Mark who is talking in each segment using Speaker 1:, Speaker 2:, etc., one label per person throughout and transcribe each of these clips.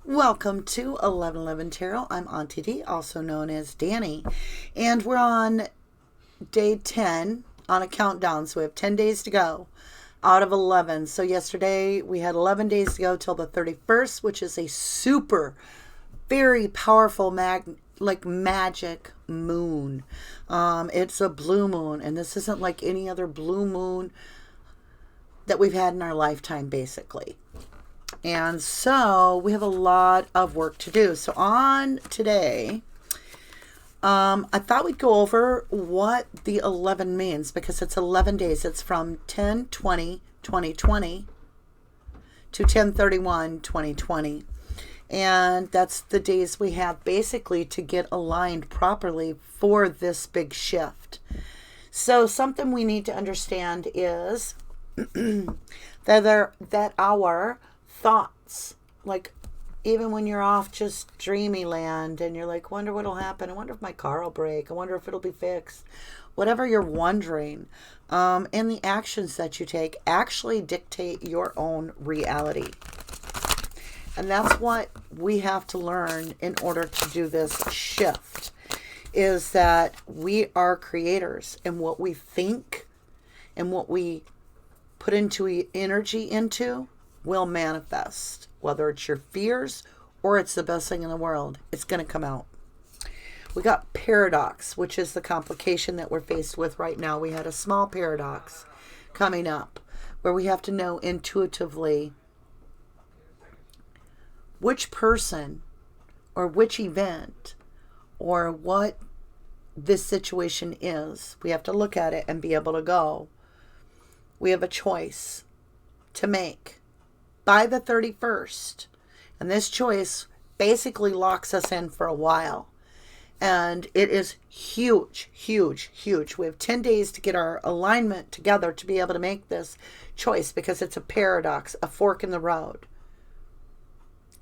Speaker 1: Welcome to 1111 Tarot. I'm Auntie D, also known as Danny, and we're on day 10 on a countdown, so we have 10 days to go out of 11. So yesterday we had 11 days to go till the 31st, which is a super, very powerful magic moon. It's a blue moon, and this isn't like any other blue moon that we've had in our lifetime, basically. And so we have a lot of work to do. So on today, I thought we'd go over what the 11 means, because it's 11 days. It's from 10/20/2020 to 10/31/2020. And that's the days we have basically to get aligned properly for this big shift. So something we need to understand is that our thoughts, like even when you're off just dreamy land and you're like, wonder what'll happen, I wonder if my car will break, I wonder if it'll be fixed, whatever you're wondering, and the actions that you take actually dictate your own reality. And that's what we have to learn in order to do this shift, is that we are creators, and what we think and what we put into energy into will manifest. Whether it's your fears or it's the best thing in the world, it's going to come out. We got paradox, which is the complication that we're faced with right now. We had a small paradox coming up where we have to know intuitively which person or which event or what this situation is. We have to look at it and be able to go. We have a choice to make by the 31st. And this choice basically locks us in for a while. And it is huge, huge, huge. We have 10 days to get our alignment together to be able to make this choice, because it's a paradox, a fork in the road.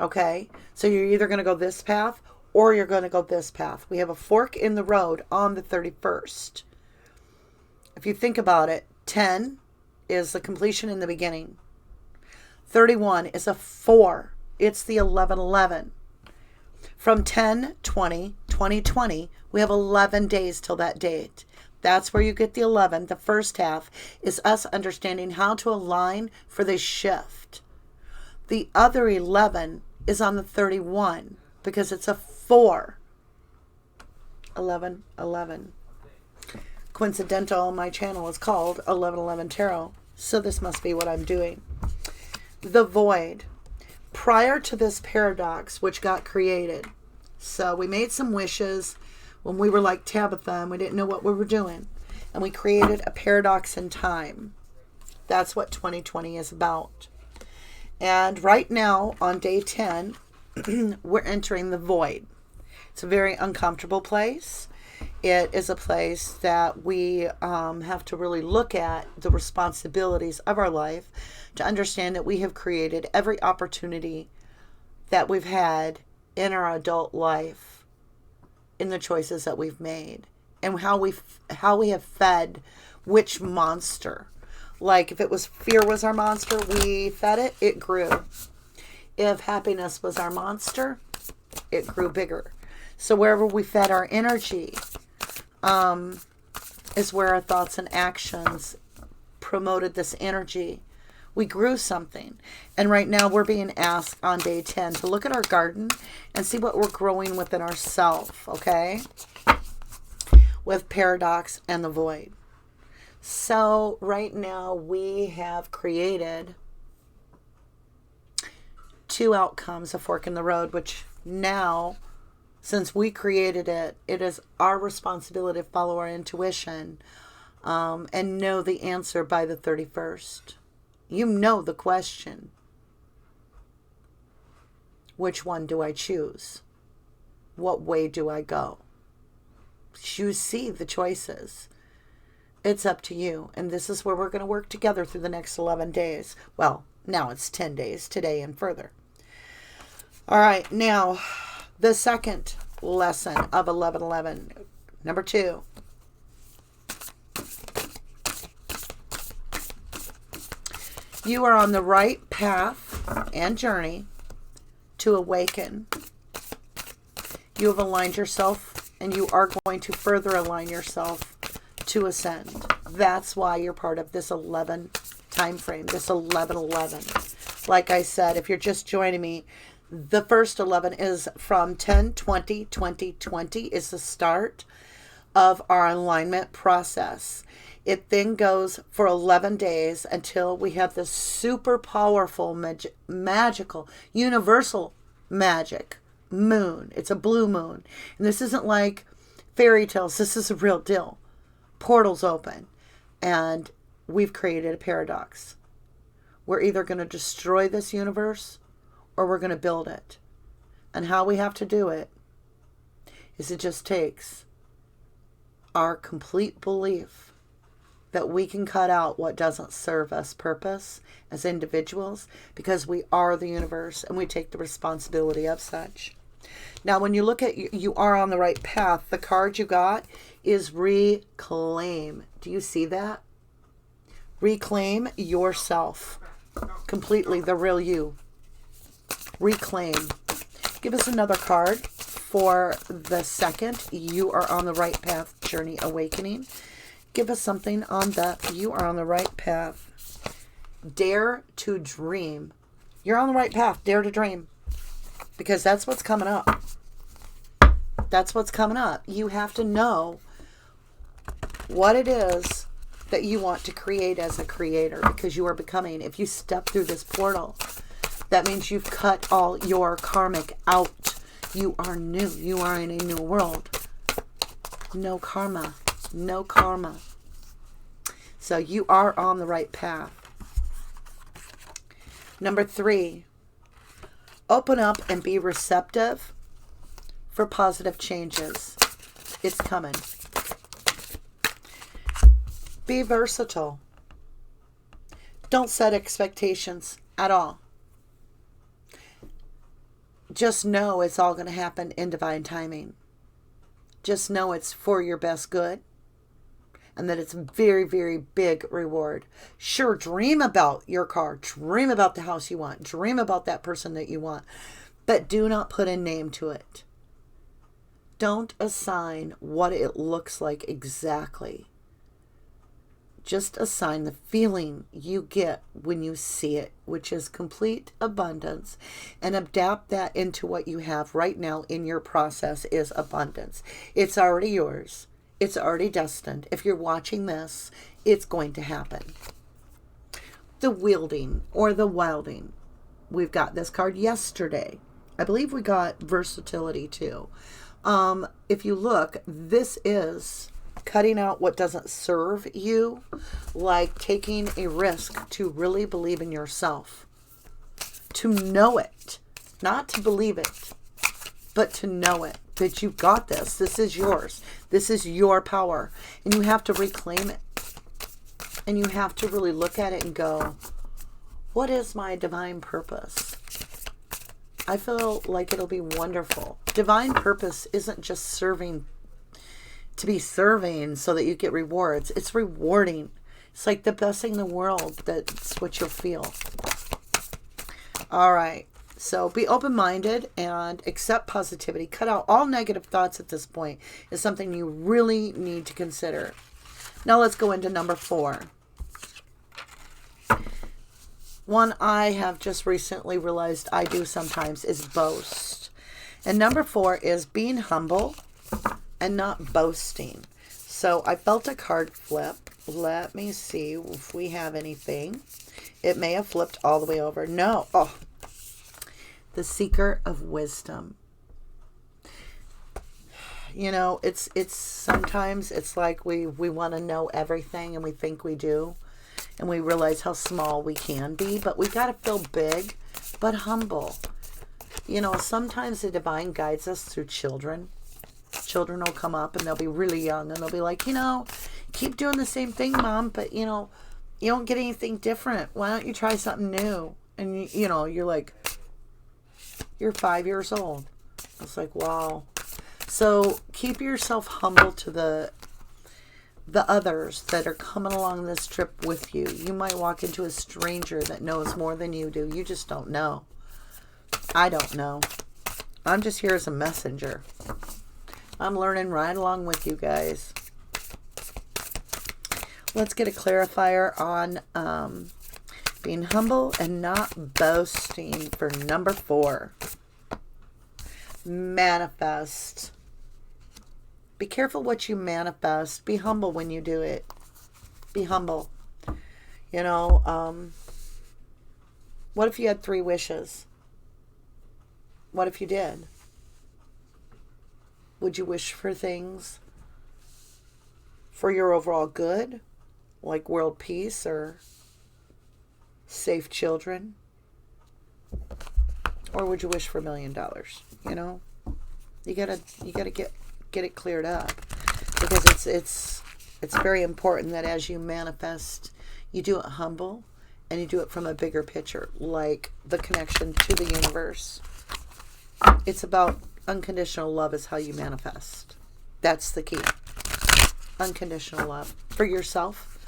Speaker 1: Okay? So you're either going to go this path or you're going to go this path. We have a fork in the road on the 31st. If you think about it, 10 is the completion in the beginning. 31 is a 4. It's the 11/11. From 10/20/2020, we have 11 days till that date. That's where you get the 11. The first half is us understanding how to align for this shift. The other 11 is on the 31, because it's a 4. 11/11. Coincidental, my channel is called 1111 Tarot, so this must be what I'm doing. The void. Prior to this paradox, which got created, so we made some wishes when we were like Tabitha and we didn't know what we were doing, and we created a paradox in time. That's what 2020 is about. And right now on day 10, we're entering the void. It's a very uncomfortable place. It is a place that we have to really look at the responsibilities of our life to understand that we have created every opportunity that we've had in our adult life in the choices that we've made, and how we have fed which monster. Like if it was fear was our monster, we fed it, it grew. If happiness was our monster, it grew bigger. So wherever we fed our energy is where our thoughts and actions promoted this energy. We grew something. And right now we're being asked on day 10 to look at our garden and see what we're growing within ourselves, okay? With paradox and the void. So right now we have created 2 outcomes, a fork in the road, which now, since we created it, it is our responsibility to follow our intuition and know the answer by the 31st. You know the question. Which one do I choose? What way do I go? You see the choices. It's up to you. And this is where we're going to work together through the next 11 days. Well, now it's 10 days, today and further. All right, now the second lesson of 1111. Number 2. You are on the right path and journey to awaken. You have aligned yourself, and you are going to further align yourself to ascend. That's why you're part of this 11 time frame, this 1111. Like I said, if you're just joining me, the first 11 is from 10/20/2020 is the start of our alignment process. It then goes for 11 days until we have this super powerful, magical, universal magic moon. It's a blue moon. And this isn't like fairy tales. This is a real deal. Portals open. And we've created a paradox. We're either going to destroy this universe or we're going to build it. And how we have to do it is it just takes our complete belief that we can cut out what doesn't serve us purpose as individuals, because we are the universe and we take the responsibility of such. Now, when you look at you are on the right path, the card you got is reclaim. Do you see that? Reclaim yourself completely, the real you. Reclaim. Give us another card for the second you are on the right path journey awakening. Give us something on the you are on the right path. Dare to dream. You're on the right path. Dare to dream. Because that's what's coming up. That's what's coming up. You have to know what it is that you want to create as a creator, because you are becoming, if you step through this portal, that means you've cut all your karmic out. You are new. You are in a new world. No karma. No karma. So you are on the right path. Number 3, open up and be receptive for positive changes. It's coming. Be versatile. Don't set expectations at all. Just know it's all going to happen in divine timing. Just know it's for your best good. And that it's a very, very big reward. Sure, dream about your car. Dream about the house you want. Dream about that person that you want. But do not put a name to it. Don't assign what it looks like exactly. Just assign the feeling you get when you see it, which is complete abundance, and adapt that into what you have right now in your process is abundance. It's already yours. It's already destined. If you're watching this, it's going to happen. The wielding or the wilding. We've got this card yesterday. I believe we got versatility too. If you look, this is cutting out what doesn't serve you, like taking a risk to really believe in yourself, to know it, not to believe it, but to know it, that you've got this. This is yours. This is your power, and you have to reclaim it, and you have to really look at it and go, what is my divine purpose? I feel like it'll be wonderful. Divine purpose isn't just serving to be serving so that you get rewards. It's rewarding. It's like the best thing in the world. That's what you'll feel. All right. So be open-minded and accept positivity. Cut out all negative thoughts at this point is something you really need to consider. Now let's go into number 4. One I have just recently realized I do sometimes is boast. And number 4 is being humble and not boasting. So I felt a card flip. Let me see if we have anything. It may have flipped all the way over. No. Oh, the Seeker of Wisdom. You know, it's sometimes it's like we want to know everything, and we think we do, and we realize how small we can be, but we got to feel big but humble. You know, sometimes the divine guides us through children. Children will come up and they'll be really young and they'll be like, you know, keep doing the same thing, Mom, but you know, you don't get anything different. Why don't you try something new? And you know, you're like, you're 5 years old. It's like, wow. So keep yourself humble to the others that are coming along this trip with you. You might walk into a stranger that knows more than you do. You just don't know. I don't know. I'm just here as a messenger. I'm learning right along with you guys. Let's get a clarifier on being humble and not boasting for number 4. Manifest. Be careful what you manifest. Be humble when you do it. Be humble. You know, what if you had 3 wishes? What if you did? Would you wish for things for your overall good? Like world peace or safe children? Or would you wish for $1 million? You know? You gotta get it cleared up. Because it's very important that as you manifest, you do it humble and you do it from a bigger picture, like the connection to the universe. It's about unconditional love is how you manifest. That's the key. Unconditional love for yourself,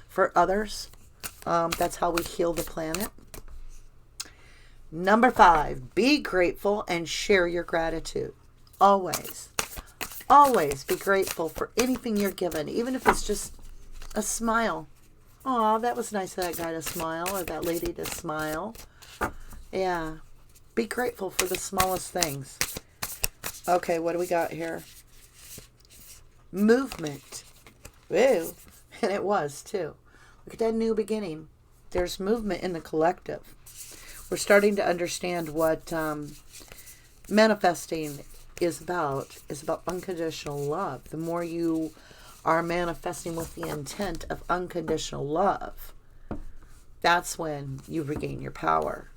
Speaker 1: for others. That's how we heal the planet. Number 5, be grateful and share your gratitude. Always. Always be grateful for anything you're given, even if it's just a smile. Oh, that was nice of that guy to smile or that lady to smile. Yeah. Be grateful for the smallest things. Okay, what do we got here? Movement. Woo. And it was, too. Look at that new beginning. There's movement in the collective. We're starting to understand what manifesting is about unconditional love. The more you are manifesting with the intent of unconditional love, that's when you regain your power.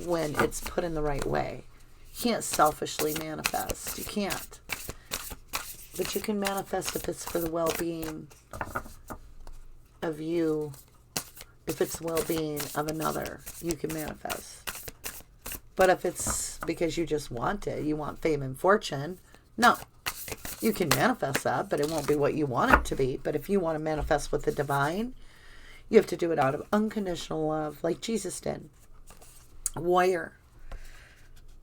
Speaker 1: When it's put in the right way. You can't selfishly manifest. You can't. But you can manifest if it's for the well-being of you. If it's the well-being of another, you can manifest. But if it's because you just want it, you want fame and fortune, no. You can manifest that, but it won't be what you want it to be. But if you want to manifest with the divine, you have to do it out of unconditional love, like Jesus did. Warrior.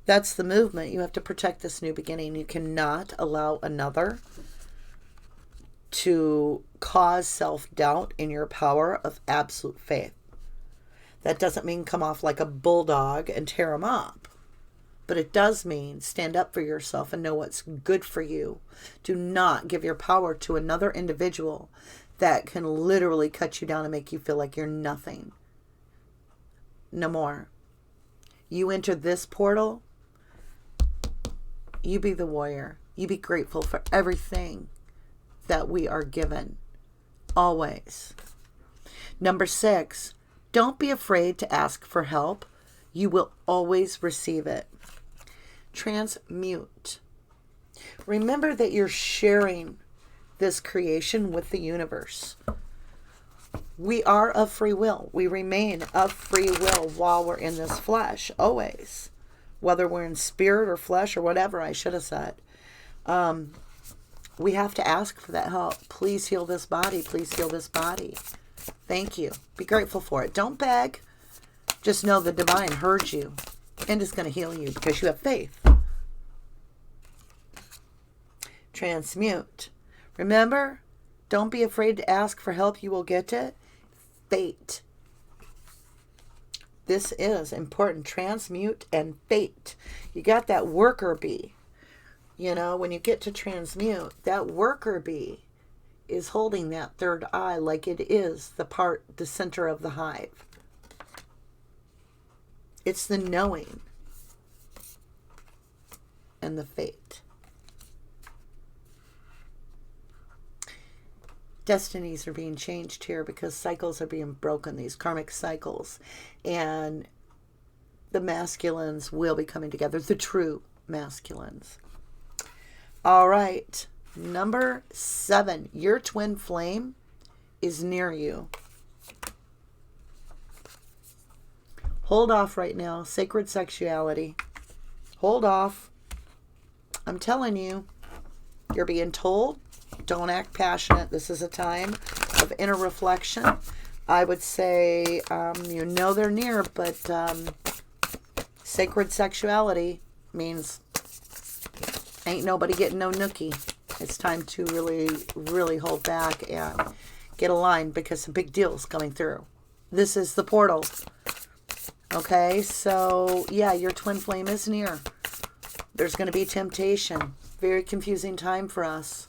Speaker 1: That's the movement. You have to protect this new beginning. You cannot allow another to cause self-doubt in your power of absolute faith. That doesn't mean come off like a bulldog and tear them up. But it does mean stand up for yourself and know what's good for you. Do not give your power to another individual that can literally cut you down and make you feel like you're nothing. No more. You enter this portal, you be the warrior. You be grateful for everything that we are given. Always. Number 6, don't be afraid to ask for help. You will always receive it. Transmute. Remember that you're sharing this creation with the universe. We are of free will. We remain of free will while we're in this flesh, always. Whether we're in spirit or flesh or whatever I should have said. We have to ask for that help. Please heal this body. Please heal this body. Thank you. Be grateful for it. Don't beg. Just know the divine heard you and is going to heal you because you have faith. Transmute. Remember, don't be afraid to ask for help. You will get it. Fate. This is important. Transmute and fate. You got that worker bee. You know, when you get to transmute, that worker bee is holding that third eye like it is the center of the hive. It's the knowing and the fate. Destinies are being changed here because cycles are being broken, these karmic cycles. And the masculines will be coming together, the true masculines. All right. Number 7, your twin flame is near you. Hold off right now. Sacred sexuality. Hold off. I'm telling you, you're being told, don't act passionate. This is a time of inner reflection. I would say, you know they're near, but Sacred sexuality means ain't nobody getting no nookie. It's time to really, really hold back and get aligned because some big deals coming through. This is the portal. Okay, so yeah, your twin flame is near. There's going to be temptation. Very confusing time for us.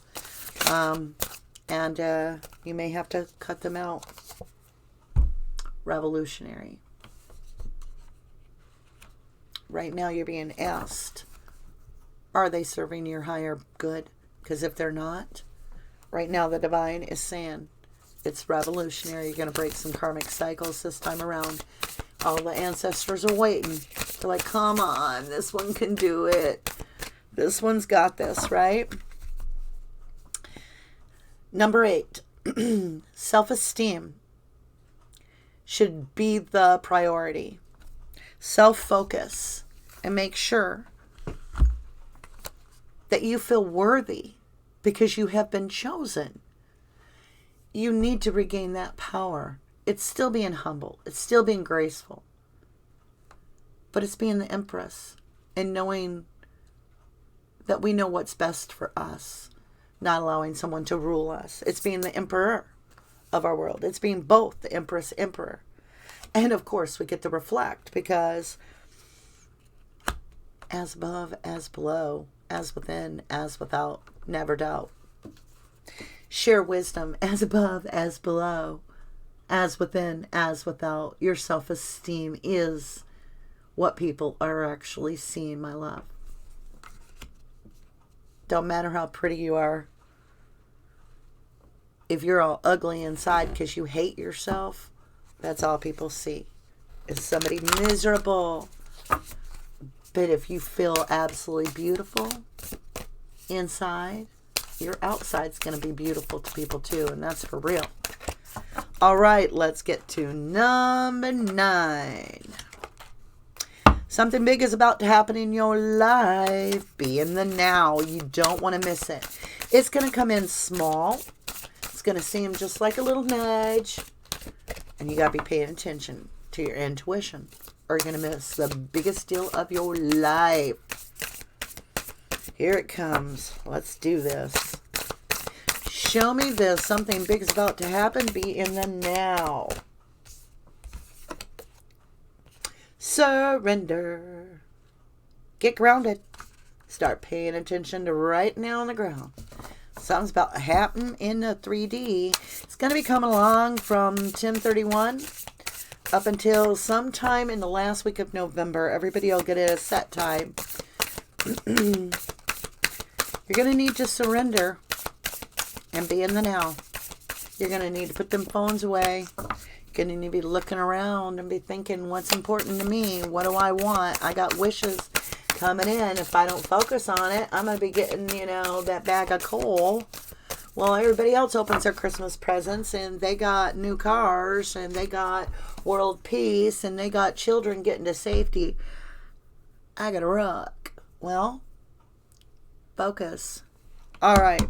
Speaker 1: And you may have to cut them out. Revolutionary. Right now you're being asked, are they serving your higher good? Because if they're not, right now the divine is saying it's revolutionary. You're going to break some karmic cycles this time around. All the ancestors are waiting. They're like, come on, this one can do it. This one's got this, right? Number 8, self-esteem should be the priority. Self-focus and make sure that you feel worthy because you have been chosen. You need to regain that power. It's still being humble. It's still being graceful. But it's being the Empress and knowing that we know what's best for us. Not allowing someone to rule us. It's being the Emperor of our world. It's being both the Empress, Emperor. And of course we get to reflect because as above, as below, as within, as without, never doubt. Share wisdom as above, as below, as within, as without. Your self-esteem is what people are actually seeing, my love. Don't matter how pretty you are. If you're all ugly inside because you hate yourself, that's all people see. Is somebody miserable. But if you feel absolutely beautiful inside, your outside's going to be beautiful to people too. And that's for real. All right, let's get to number 9. Something big is about to happen in your life. Be in the now. You don't want to miss it. It's going to come in small. It's going to seem just like a little nudge. And you got to be paying attention to your intuition, or you're going to miss the biggest deal of your life. Here it comes. Let's do this. Show me this. Something big is about to happen. Be in the now. Surrender. Get grounded. Start paying attention to right now on the ground. Something's about to happen in the 3D. It's going to be coming along from 10/31 up until sometime in the last week of November. Everybody will get it at a set time. You're going to need to surrender and be in the now. You're going to need to put them phones away. You're going to need to be looking around and be thinking, what's important to me? What do I want? I got wishes coming in. If I don't focus on it, I'm going to be getting, that bag of coal. Well, everybody else opens their Christmas presents and they got new cars and they got world peace and they got children getting to safety. I got to rock. Well, focus. All right.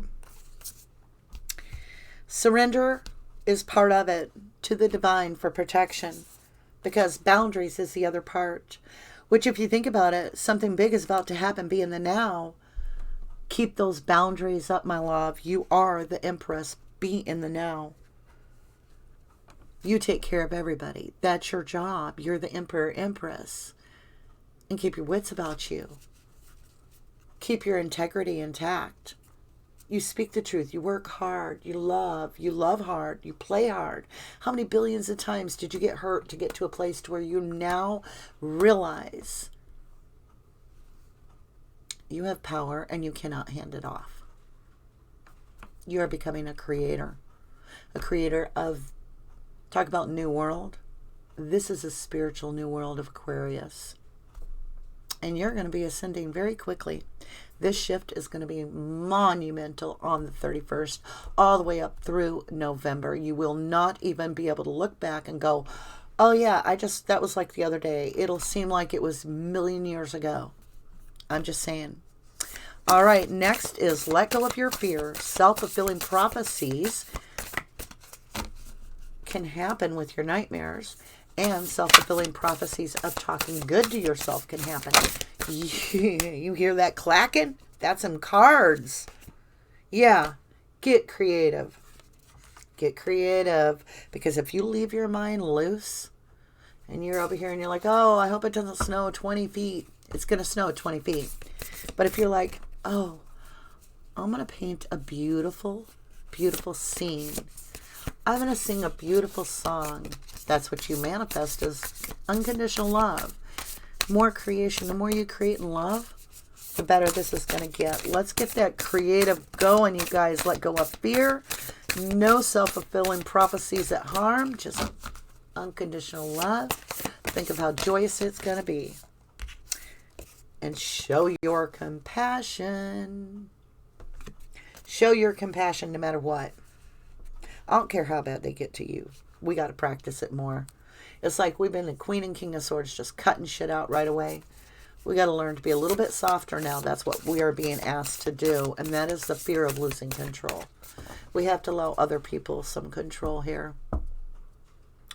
Speaker 1: Surrender is part of it to the divine for protection, because boundaries is the other part, which if you think about it, something big is about to happen. Be in the now. Keep those boundaries up, my love. You are the Empress. Be in the now. You take care of everybody. That's your job. You're the Emperor, Empress. And keep your wits about you. Keep your integrity intact. You speak the truth. You work hard. You love hard. You play hard. How many billions of times did you get hurt to get to a place to where you now realize you have power and you cannot hand it off? You are becoming a creator. A creator of, talk about new world. This is a spiritual new world of Aquarius. And you're going to be ascending very quickly. This shift is going to be monumental on the 31st, all the way up through November. You will not even be able to look back and go, oh yeah, that was like the other day. It'll seem like it was a million years ago. I'm just saying. All right, next is let go of your fear. Self-fulfilling prophecies can happen with your nightmares. And self-fulfilling prophecies of talking good to yourself can happen. You hear that clacking? That's some cards. Yeah, get creative. Get creative. Because if you leave your mind loose and you're over here and you're like, oh, I hope it doesn't snow 20 feet. It's going to snow 20 feet. But if you're like, oh, I'm going to paint a beautiful, beautiful scene. I'm going to sing a beautiful song. That's what you manifest is unconditional love. More creation. The more you create in love, the better this is going to get. Let's get that creative going, you guys. Let go of fear. No self-fulfilling prophecies that harm. Just unconditional love. Think of how joyous it's going to be. And show your compassion. Show your compassion no matter what. I don't care how bad they get to you. We got to practice it more. It's like we've been the Queen and King of Swords just cutting shit out right away. We got to learn to be a little bit softer now. That's what we are being asked to do. And that is the fear of losing control. We have to allow other people some control here.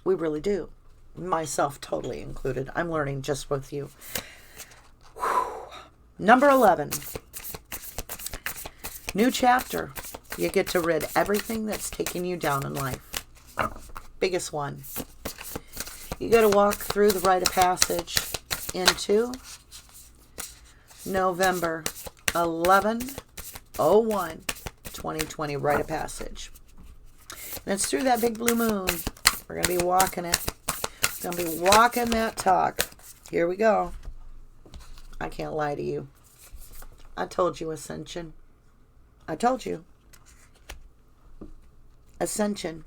Speaker 1: We really do. Myself totally included. I'm learning just with you. Whew. Number 11. New chapter. You get to rid everything that's taking you down in life. Biggest one. You got to walk through the rite of passage into November 11/01/2020 rite of passage. And it's through that big blue moon. We're going to be walking it. We're going to be walking that talk. Here we go. I can't lie to you. I told you, Ascension. I told you. Ascension.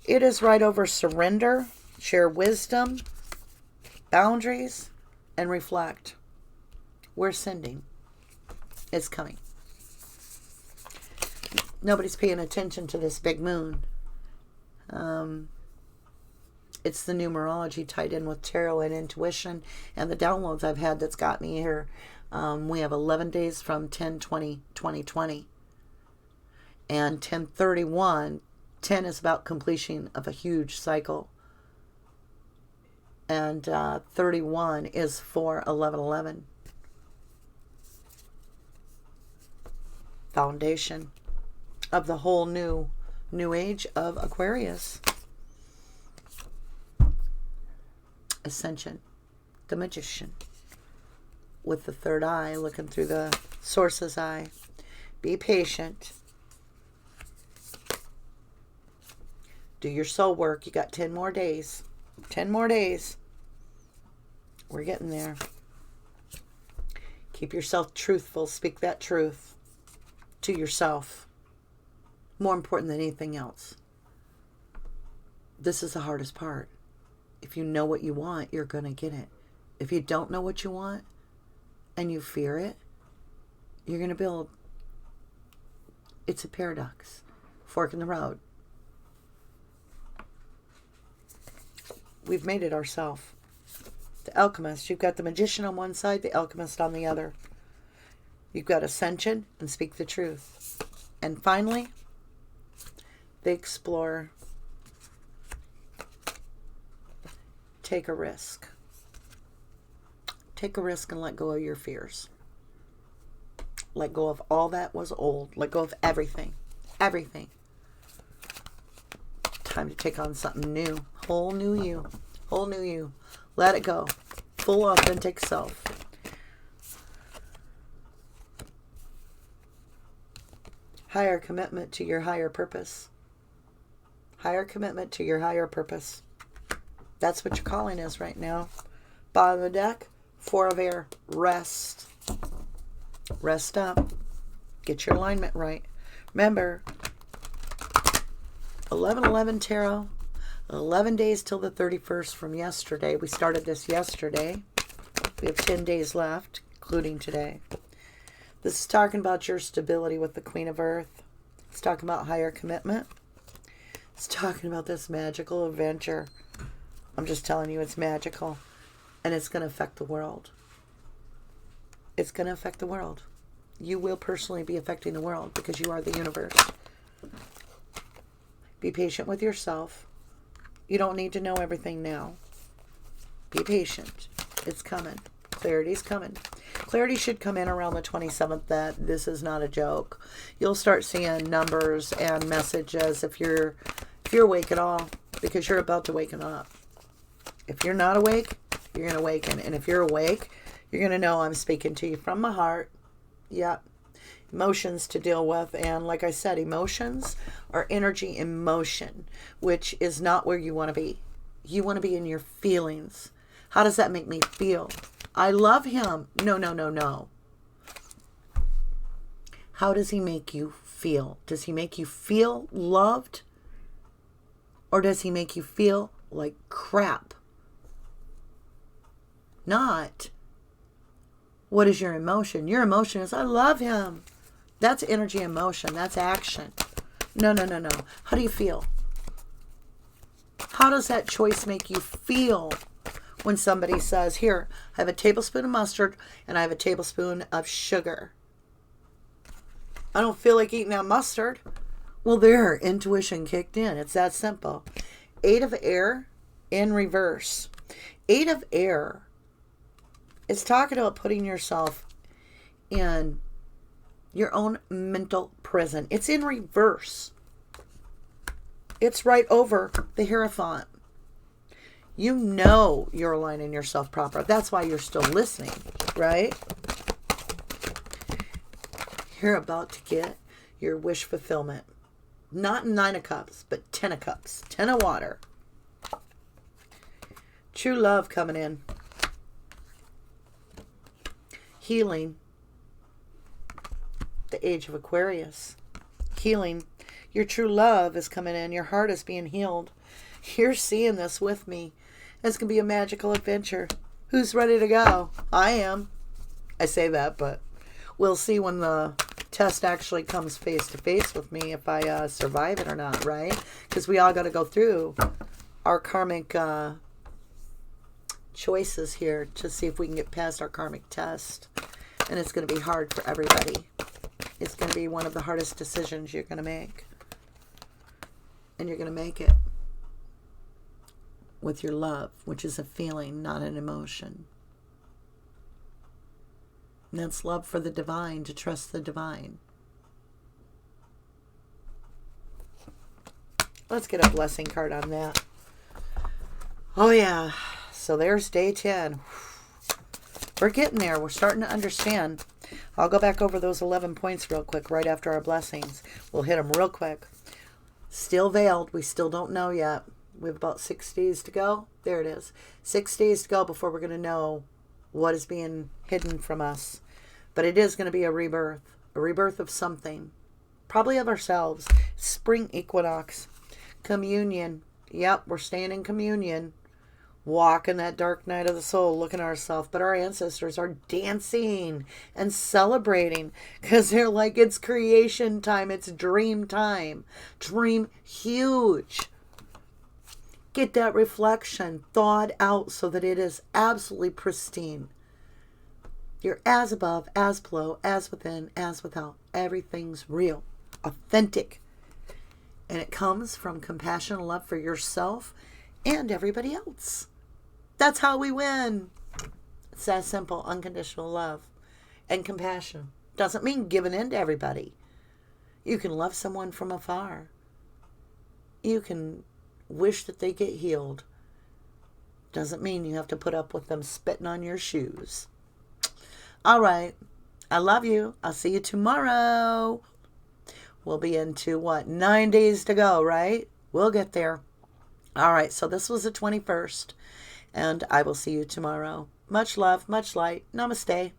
Speaker 1: It is right over surrender, share wisdom, boundaries, and reflect. We're sending. It's coming. Nobody's paying attention to this big moon. It's the numerology tied in with tarot and intuition and the downloads I've had that's got me here. We have 11 days from 10/20/2020. And 10/31, 10 is about completion of a huge cycle. And 31 is for 11/11. Foundation of the whole new age of Aquarius. Ascension, the magician, with the third eye, looking through the source's eye. Be patient. Do your soul work. You got 10 more days. 10 more days. We're getting there. Keep yourself truthful. Speak that truth to yourself. More important than anything else. This is the hardest part. If you know what you want, you're going to get it. If you don't know what you want and you fear it, you're going to build. It's a paradox. Fork in the road. We've made it ourselves. The alchemist. You've got the magician on one side, the alchemist on the other. You've got ascension and speak the truth. And finally, the explorer. Take a risk. Take a risk and let go of your fears. Let go of all that was old. Let go of everything. Everything. Time to take on something new. Whole new you. Whole new you. Let it go. Full authentic self. Higher commitment to your higher purpose. Higher commitment to your higher purpose. That's what your calling is right now. Bottom of the deck, 4 of air. Rest. Rest up. Get your alignment right. Remember, 11/11 tarot. 11 days till the 31st from yesterday. We started this yesterday. We have 10 days left, including today. This is talking about your stability with the Queen of Earth. It's talking about higher commitment. It's talking about this magical adventure. I'm just telling you, it's magical. And it's going to affect the world. It's going to affect the world. You will personally be affecting the world because you are the universe. Be patient with yourself. You don't need to know everything now. Be patient. It's coming. Clarity's coming. Clarity should come in around the 27th that this is not a joke. You'll start seeing numbers and messages if you're awake at all, because you're about to waken up. If you're not awake, you're going to awaken. And if you're awake, you're going to know I'm speaking to you from my heart. Yep. Emotions to deal with. And like I said, emotions are energy in motion, which is not where you want to be. You want to be in your feelings. How does that make me feel? I love him. No, no, no, no. How does he make you feel? Does he make you feel loved? Or does he make you feel like crap? Not. What is your emotion? Your emotion is, I love him. That's energy in motion. That's action. No, no, no, no. How do you feel? How does that choice make you feel when somebody says, here, I have a tablespoon of mustard and I have a tablespoon of sugar? I don't feel like eating that mustard. Well, there, intuition kicked in. It's that simple. 8 of air in reverse. 8 of air is talking about putting yourself in your own mental prison. It's in reverse. It's right over the Hierophant. You know you're aligning yourself proper. That's why you're still listening, right? You're about to get your wish fulfillment. Not 9 of cups, but 10 of cups. 10 of water. True love coming in. Healing. The age of Aquarius. Healing. Your true love is coming in. Your heart is being healed. You're seeing this with me. It's going to be a magical adventure. Who's ready to go? I am. I say that, but we'll see when the test actually comes face to face with me if I survive it or not, right? Because we all got to go through our karmic choices here to see if we can get past our karmic test. And it's going to be hard for everybody. It's going to be one of the hardest decisions you're going to make. And you're going to make it with your love, which is a feeling, not an emotion. And that's love for the divine, to trust the divine. Let's get a blessing card on that. Oh, yeah. So there's day 10. We're getting there. We're starting to understand. I'll go back over those 11 points real quick right after our blessings. We'll hit them real quick. Still veiled. We still don't know yet. We have about 6 days to go. There it is. 6 days to go before we're going to know what is being hidden from us. But it is going to be a rebirth of something. Probably of ourselves. Spring equinox. Communion. Yep, we're staying in communion. Walking that dark night of the soul, looking at ourselves. But our ancestors are dancing and celebrating because they're like, it's creation time. It's dream time. Dream huge. Get that reflection thawed out so that it is absolutely pristine. You're as above, as below, as within, as without. Everything's real, authentic. And it comes from compassion and love for yourself and everybody else. That's how we win. It's that simple, unconditional love and compassion. Doesn't mean giving in to everybody. You can love someone from afar. You can wish that they get healed. Doesn't mean you have to put up with them spitting on your shoes. All right. I love you. I'll see you tomorrow. We'll be into what? 9 days to go, right? We'll get there. All right. So this was the 21st. And I will see you tomorrow. Much love, much light. Namaste.